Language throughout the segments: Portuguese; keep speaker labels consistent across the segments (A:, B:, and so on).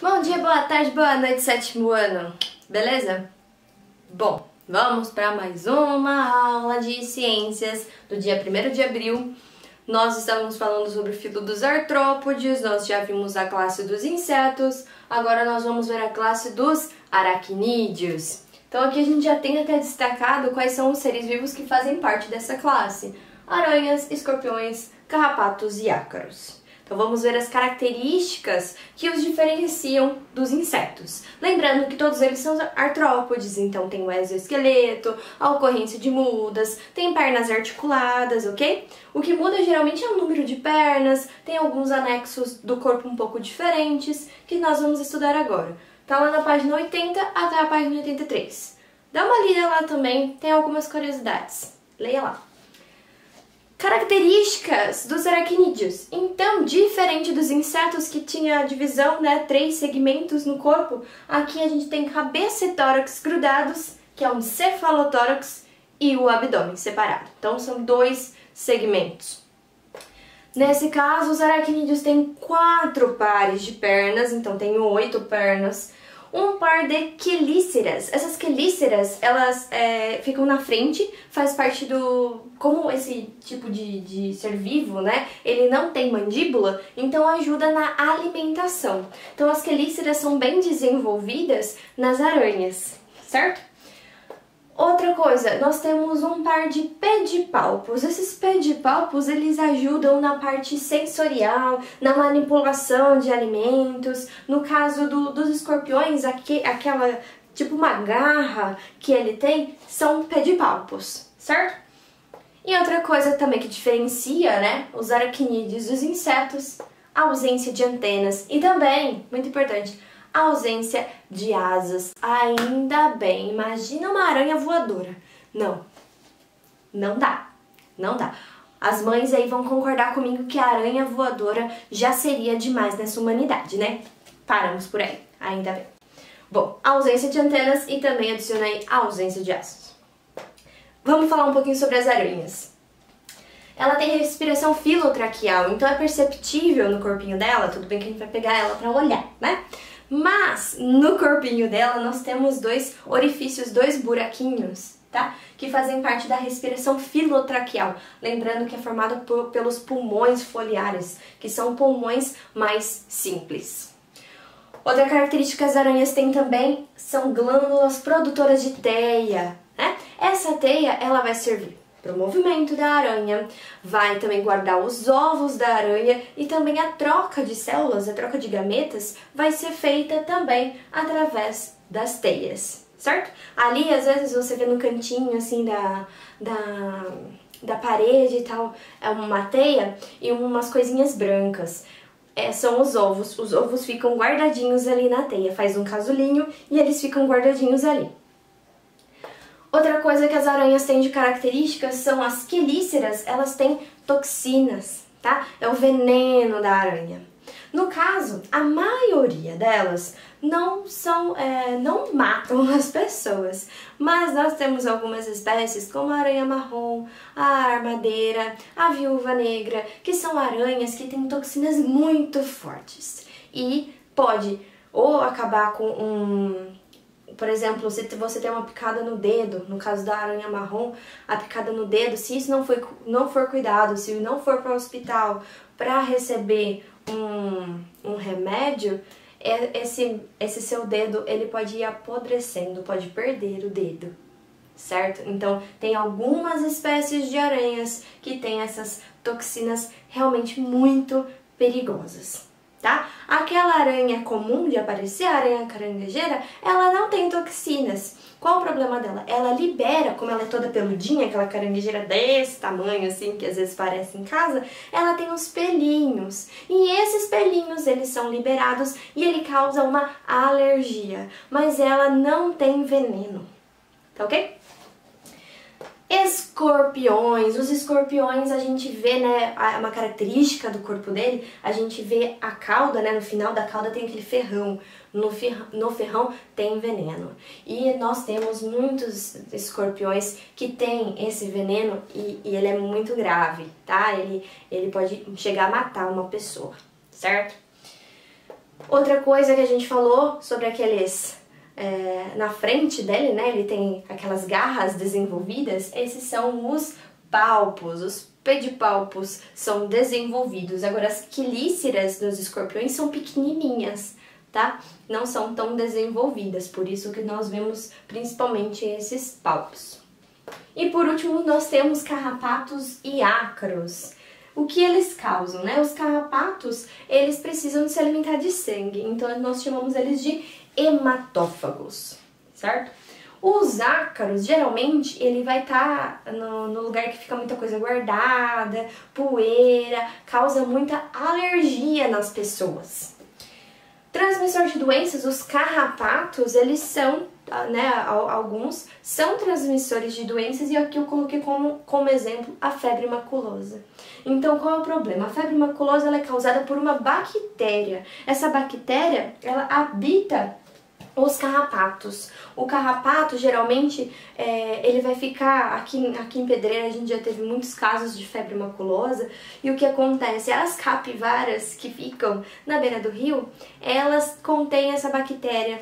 A: Bom dia, boa tarde, boa noite, sétimo ano. Beleza? Bom, vamos para mais uma aula de ciências do dia 1º de abril. Nós estávamos falando sobre o filo dos artrópodes, nós já vimos a classe dos insetos, agora nós vamos ver a classe dos aracnídeos. Então aqui a gente já tem até destacado quais são os seres vivos que fazem parte dessa classe: aranhas, escorpiões, carrapatos e ácaros. Então vamos ver as características que os diferenciam dos insetos. Lembrando que todos eles são artrópodes, então tem o exoesqueleto, a ocorrência de mudas, tem pernas articuladas, ok? O que muda geralmente é o número de pernas, tem alguns anexos do corpo um pouco diferentes, que nós vamos estudar agora. Tá lá na página 80 até a página 83. Dá uma lida lá também, tem algumas curiosidades. Leia lá. Características dos aracnídeos. Então, diferente dos insetos que tinha a divisão, 3 segmentos no corpo, aqui a gente tem cabeça e tórax grudados, que é um cefalotórax, e o abdômen separado. Então, são 2 segmentos. Nesse caso, os aracnídeos têm 4 pares de pernas, então tem 8 pernas. Um par de quelíceras. Essas quelíceras, elas ficam na frente, faz parte do... Como esse tipo de ser vivo, ele não tem mandíbula, então ajuda na alimentação. Então as quelíceras são bem desenvolvidas nas aranhas, certo? Outra coisa, nós temos um par de pedipalpos. Esses pedipalpos, eles ajudam na parte sensorial, na manipulação de alimentos. No caso dos escorpiões, aquela tipo uma garra que ele tem, são pedipalpos, certo? E outra coisa também que diferencia, os aracnídeos dos insetos, a ausência de antenas e também, muito importante, a ausência de asas. Ainda bem, imagina uma aranha voadora. Não dá. As mães aí vão concordar comigo que a aranha voadora já seria demais nessa humanidade, Paramos por aí, ainda bem. Bom, a ausência de antenas e também adicionei a ausência de asas. Vamos falar um pouquinho sobre as aranhas. Ela tem respiração filotraqueal, então é perceptível no corpinho dela, tudo bem que a gente vai pegar ela pra olhar, Mas no corpinho dela nós temos 2 orifícios, 2 buraquinhos, que fazem parte da respiração filotraqueal. Lembrando que é formada pelos pulmões foliares, que são pulmões mais simples. Outra característica que as aranhas têm também são glândulas produtoras de teia. Essa teia ela vai servir para o movimento da aranha, vai também guardar os ovos da aranha e também a troca de células, a troca de gametas, vai ser feita também através das teias, certo? Ali, às vezes, você vê no cantinho, assim, da parede e tal, é uma teia e umas coisinhas brancas. São os ovos ficam guardadinhos ali na teia, faz um casulinho e eles ficam guardadinhos ali. Outra coisa que as aranhas têm de características são as quelíceras, elas têm toxinas, É o veneno da aranha. No caso, a maioria delas não matam as pessoas, mas nós temos algumas espécies como a aranha marrom, a armadeira, a viúva negra, que são aranhas que têm toxinas muito fortes e pode ou acabar com por exemplo, se você tem uma picada no dedo, no caso da aranha marrom, a picada no dedo, se isso não for cuidado, se não for para o hospital para receber um remédio, esse seu dedo ele pode ir apodrecendo, pode perder o dedo, certo? Então, tem algumas espécies de aranhas que têm essas toxinas realmente muito perigosas. Aquela aranha comum de aparecer, a aranha caranguejeira, ela não tem toxinas. Qual o problema dela? Ela libera, como ela é toda peludinha, aquela caranguejeira desse tamanho, assim, que às vezes parece em casa, ela tem uns pelinhos. E esses pelinhos, eles são liberados e ele causa uma alergia. Mas ela não tem veneno, tá ok? Escorpiões. Os escorpiões a gente vê, uma característica do corpo dele, a gente vê a cauda, no final da cauda tem aquele ferrão, no ferrão tem veneno. E nós temos muitos escorpiões que têm esse veneno e ele é muito grave, Ele pode chegar a matar uma pessoa, certo? Outra coisa que a gente falou sobre aqueles na frente dele, né? Ele tem aquelas garras desenvolvidas. Esses são os palpos. Os pedipalpos são desenvolvidos. Agora, as quelíceras dos escorpiões são pequenininhas, tá? Não são tão desenvolvidas. Por isso que nós vemos principalmente esses palpos. E por último, nós temos carrapatos e ácaros. O que eles causam, né? Os carrapatos, eles precisam se alimentar de sangue, então nós chamamos eles de hematófagos, certo? Os ácaros, geralmente, ele vai estar no lugar que fica muita coisa guardada, poeira, causa muita alergia nas pessoas. Transmissor de doenças, os carrapatos, eles são, né, alguns são transmissores de doenças, e aqui eu coloquei como exemplo a febre maculosa. Então, qual é o problema? A febre maculosa ela é causada por uma bactéria. Essa bactéria, ela habita os carrapatos. O carrapato, geralmente, ele vai ficar... Aqui em Pedreira, a gente já teve muitos casos de febre maculosa. E o que acontece? As capivaras que ficam na beira do rio, elas contêm essa bactéria,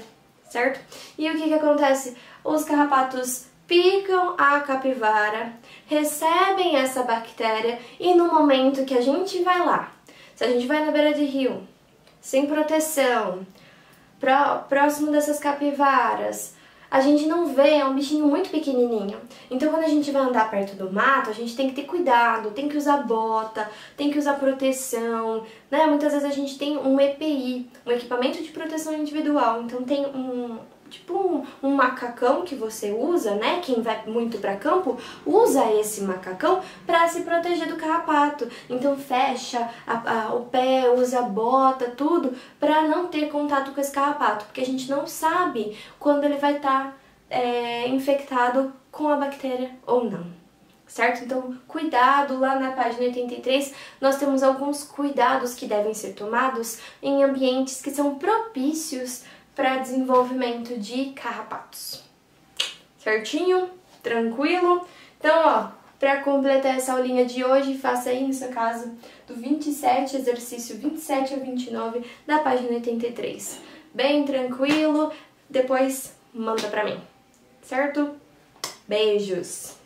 A: certo? E o que acontece? Os carrapatos picam a capivara, recebem essa bactéria e no momento que a gente vai lá, se a gente vai na beira de rio, sem proteção, próximo dessas capivaras, a gente não vê, é um bichinho muito pequenininho. Então quando a gente vai andar perto do mato, a gente tem que ter cuidado, tem que usar bota, tem que usar proteção, né? Muitas vezes a gente tem um EPI, um equipamento de proteção individual, então tem um macacão que você usa, né? Quem vai muito para campo usa esse macacão para se proteger do carrapato. Então fecha o pé, usa bota, tudo para não ter contato com esse carrapato, porque a gente não sabe quando ele vai estar infectado com a bactéria ou não. Certo? Então, cuidado, lá na página 83 nós temos alguns cuidados que devem ser tomados em ambientes que são propícios para desenvolvimento de carrapatos. Certinho? Tranquilo? Então, ó, para completar essa aulinha de hoje, faça aí na sua casa do 27, exercício 27 a 29 da página 83. Bem tranquilo, depois manda pra mim. Certo? Beijos!